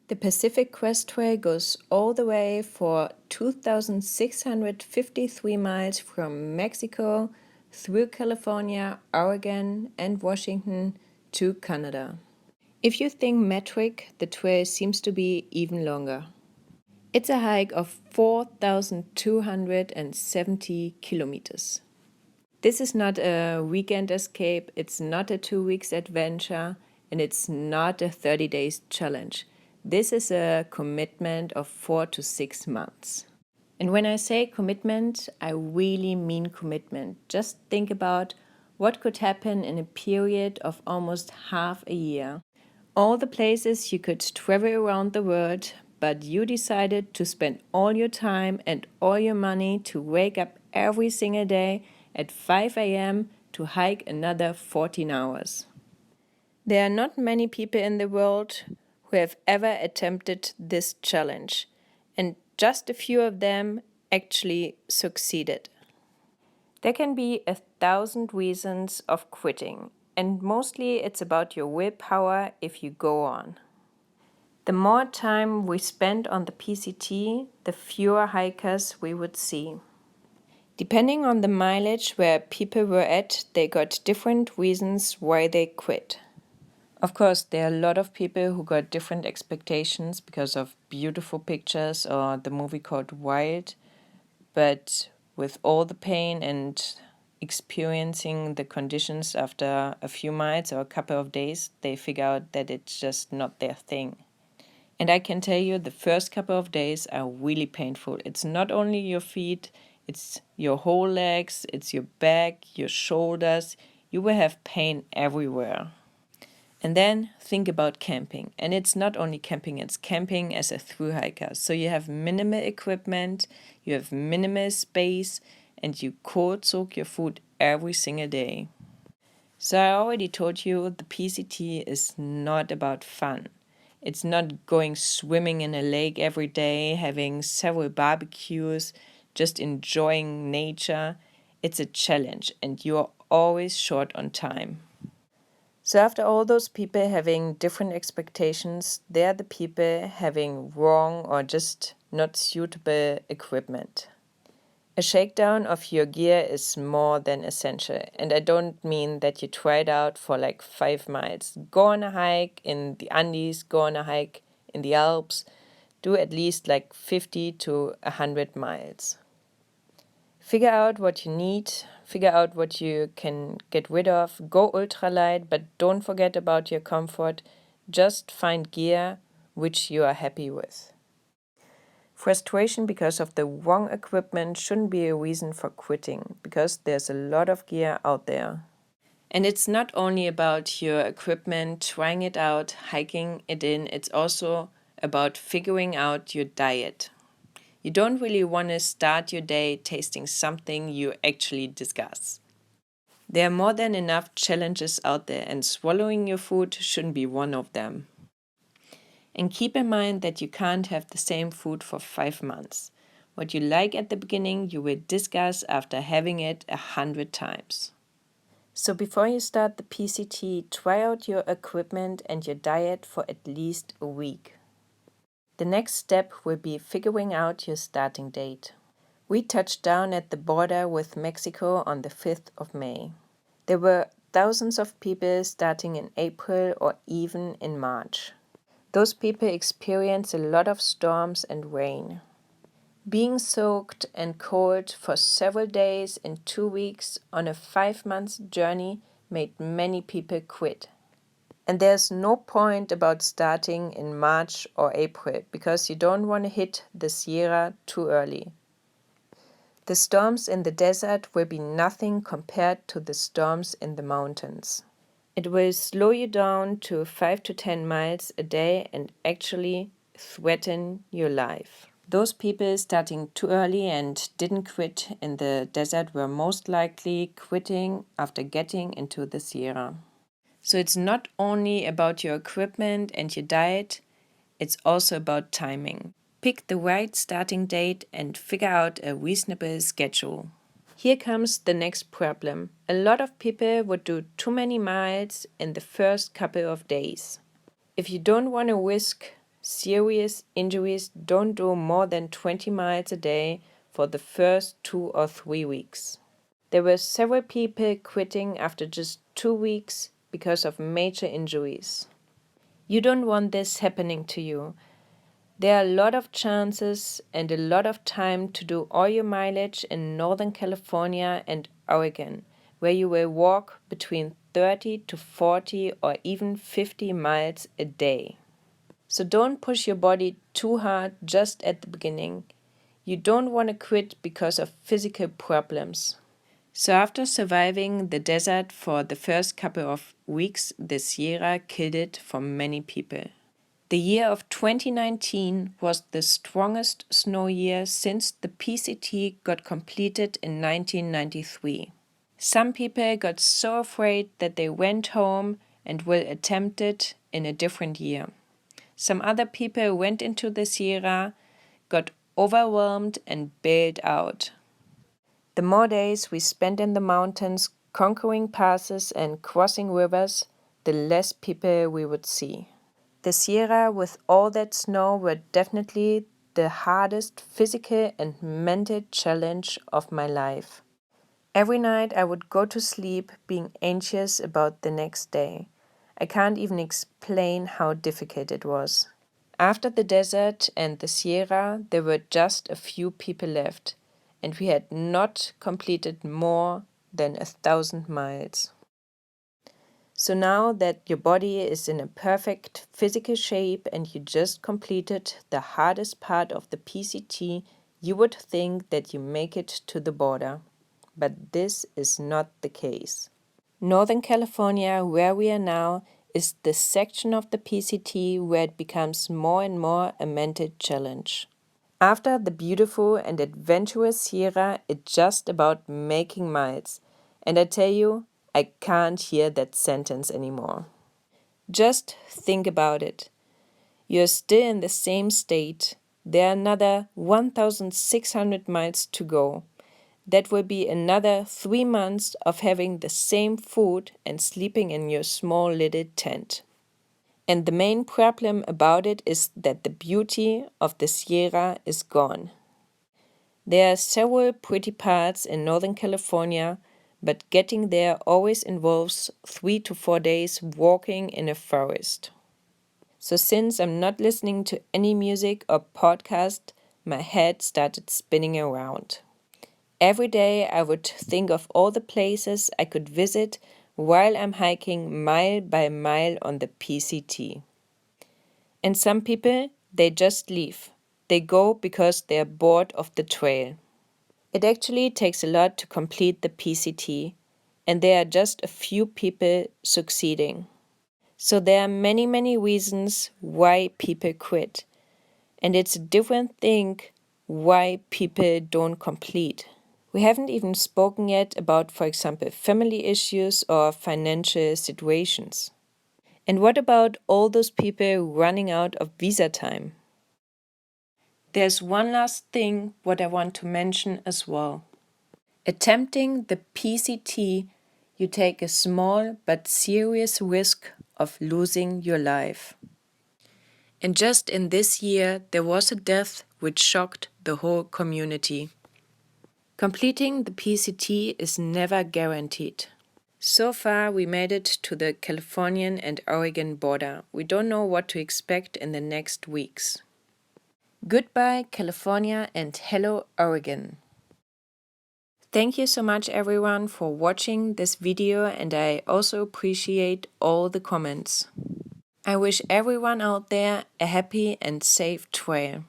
The Pacific Crest Trail goes all the way for 2,653 miles from Mexico through California, Oregon, and Washington to Canada. If you think metric, the trail seems to be even longer. It's a hike of 4,270 kilometers. This is not a weekend escape, it's not a 2 weeks adventure, and it's not a 30 days challenge. This is a commitment of 4 to 6 months. And when I say commitment, I really mean commitment. Just think about what could happen in a period of almost half a year. All the places you could travel around the world, but you decided to spend all your time and all your money to wake up every single day at 5 a.m. to hike another 14 hours. There are not many people in the world who have ever attempted this challenge, and just a few of them actually succeeded. There can be 1,000 reasons of quitting, and mostly it's about your willpower if you go on. The more time we spend on the PCT, the fewer hikers we would see. Depending on the mileage where people were at, they got different reasons why they quit. Of course, there are a lot of people who got different expectations because of beautiful pictures or the movie called Wild, but with all the pain and experiencing the conditions after a few miles or a couple of days, they figure out that it's just not their thing. And I can tell you the first couple of days are really painful. It's not only your feet, it's your whole legs, it's your back, your shoulders. You will have pain everywhere. And then think about camping. And it's not only camping, it's camping as a thru hiker. So you have minimal equipment, you have minimal space, and you cold soak your food every single day. So I already told you the PCT is not about fun. It's not going swimming in a lake every day, having several barbecues, just enjoying nature. It's a challenge, and you're always short on time. So after all those people having different expectations, they're the people having wrong or just not suitable equipment. A shakedown of your gear is more than essential, and I don't mean that you try it out for like 5 miles. Go on a hike in the Andes, go on a hike in the Alps, do at least like 50 to 100 miles. Figure out what you need, figure out what you can get rid of, go ultralight, but don't forget about your comfort. Just find gear which you are happy with. Frustration because of the wrong equipment shouldn't be a reason for quitting, because there's a lot of gear out there. And it's not only about your equipment, trying it out, hiking it in, it's also about figuring out your diet. You don't really want to start your day tasting something you actually discuss. There are more than enough challenges out there, and swallowing your food shouldn't be one of them. And keep in mind that you can't have the same food for 5 months. What you like at the beginning, you will discuss after having it 100 times. So before you start the PCT, try out your equipment and your diet for at least a week. The next step will be figuring out your starting date. We touched down at the border with Mexico on the 5th of May. There were thousands of people starting in April or even in March. Those people experience a lot of storms and rain. Being soaked and cold for several days in 2 weeks on a 5-month journey made many people quit. And there's no point about starting in March or April because you don't want to hit the Sierra too early. The storms in the desert will be nothing compared to the storms in the mountains. It will slow you down to 5 to 10 miles a day and actually threaten your life. Those people starting too early and didn't quit in the desert were most likely quitting after getting into the Sierra. So it's not only about your equipment and your diet, it's also about timing. Pick the right starting date and figure out a reasonable schedule. Here comes the next problem. A lot of people would do too many miles in the first couple of days. If you don't want to risk serious injuries don't do more than 20 miles a day for the first 2 or 3 weeks. There were several people quitting after just 2 weeks because of major injuries. You don't want this happening to you. There are a lot of chances and a lot of time to do all your mileage in Northern California and Oregon, where you will walk between 30 to 40 or even 50 miles a day. So don't push your body too hard just at the beginning. You don't want to quit because of physical problems. So after surviving the desert for the first couple of weeks, the Sierra killed it for many people. The year of 2019 was the strongest snow year since the PCT got completed in 1993. Some people got so afraid that they went home and will attempt it in a different year. Some other people went into the Sierra, got overwhelmed and bailed out. The more days we spent in the mountains conquering passes and crossing rivers, the less people we would see. The Sierra with all that snow were definitely the hardest physical and mental challenge of my life. Every night I would go to sleep being anxious about the next day. I can't even explain how difficult it was. After the desert and the Sierra, there were just a few people left, and we had not completed more than 1,000 miles. So now that your body is in a perfect physical shape and you just completed the hardest part of the PCT, you would think that you make it to the border. But this is not the case. Northern California, where we are now, is the section of the PCT where it becomes more and more a mental challenge. After the beautiful and adventurous Sierra, it's just about making miles. And I tell you, I can't hear that sentence anymore. Just think about it. You're still in the same state. There are another 1,600 miles to go. That will be another 3 months of having the same food and sleeping in your small little tent. And the main problem about it is that the beauty of the Sierra is gone. There are several pretty parts in Northern California, but getting there always involves 3 to 4 days walking in a forest. So since I'm not listening to any music or podcast, my head started spinning around. Every day I would think of all the places I could visit while I'm hiking mile by mile on the PCT. And some people, they just leave. They go because they're bored of the trail. It actually takes a lot to complete the PCT, and there are just a few people succeeding. So there are many, many reasons why people quit. And it's a different thing why people don't complete. We haven't even spoken yet about, for example, family issues or financial situations. And what about all those people running out of visa time? There's one last thing what I want to mention as well. Attempting the PCT, you take a small but serious risk of losing your life. And just in this year, there was a death which shocked the whole community. Completing the PCT is never guaranteed. So far, we made it to the Californian and Oregon border. We don't know what to expect in the next weeks. Goodbye, California, and hello, Oregon. Thank you so much, everyone, for watching this video, and I also appreciate all the comments. I wish everyone out there a happy and safe trail.